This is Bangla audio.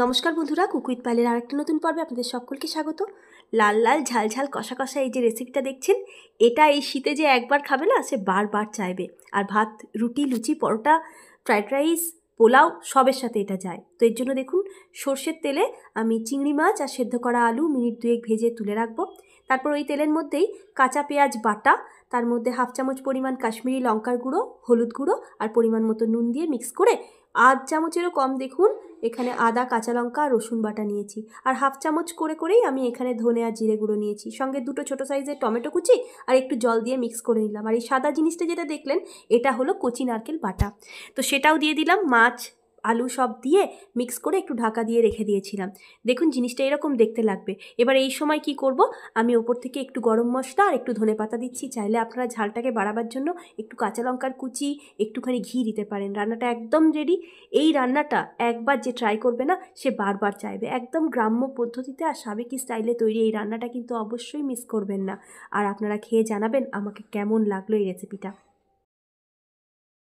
নমস্কার বন্ধুরা, কুক উইথ পায়েলের আরেকটা নতুন পর্বে আপনাদের সকলকে স্বাগত। লাল লাল ঝাল ঝাল কষা কষা এই যে রেসিপিটা দেখছেন, এটা এই শীতে যে একবার খাবে না সে বারবার চাইবে। আর ভাত, রুটি, লুচি, পরোটা, ফ্রাইড রাইস, পোলাও সবের সাথে এটা যায়। তো এর জন্য দেখুন, সর্ষের তেলে আমি চিংড়ি মাছ আর সেদ্ধ করা আলু মিনিট 2 ভেজে তুলে রাখবো। তারপর ওই তেলের মধ্যেই কাঁচা পেঁয়াজ বাটা, তার মধ্যে 1/2 চামচ পরিমাণ কাশ্মীরি লঙ্কার গুঁড়ো, হলুদ গুঁড়ো আর পরিমাণ মতো নুন দিয়ে মিক্স করে 1/2 চামচেরও কম দেখুন এখানে আদা, কাঁচা লঙ্কা আর রসুন বাটা নিয়েছি। আর 1/2 চামচ করেই আমি এখানে ধনে আর জিরে গুঁড়ো নিয়েছি। সঙ্গে 2টো ছোটো সাইজের টমেটো কুচি আর একটু জল দিয়ে মিক্স করে নিলাম। আর এই সাদা জিনিসটা যেটা দেখলেন, এটা হলো কচি নারকেল বাটা। তো সেটাও দিয়ে দিলাম। মাছ, আলু সব দিয়ে মিক্স করে একটু ঢাকা দিয়ে রেখে দিয়েছিলাম। দেখুন জিনিসটা এরকম দেখতে লাগবে। এবার এই সময় কি করব, আমি ওপর থেকে একটু গরম মশলা আর একটু ধনেপাতা দিচ্ছি। চাইলে আপনারা ঝালটাকে বাড়াবার জন্য একটু কাঁচা লঙ্কার কুচি, একটুখানি ঘি দিতে পারেন। রান্নাটা একদম রেডি। এই রান্নাটা একবার যে ট্রাই করবে না সে বারবার চাইবে। একদম গ্রাম্য পদ্ধতিতে আর সাবেকি স্টাইলে তৈরি এই রান্নাটা কিন্তু অবশ্যই মিস করবেন না। আর আপনারা খেয়ে জানাবেন আমাকে কেমন লাগলো এই রেসিপিটা।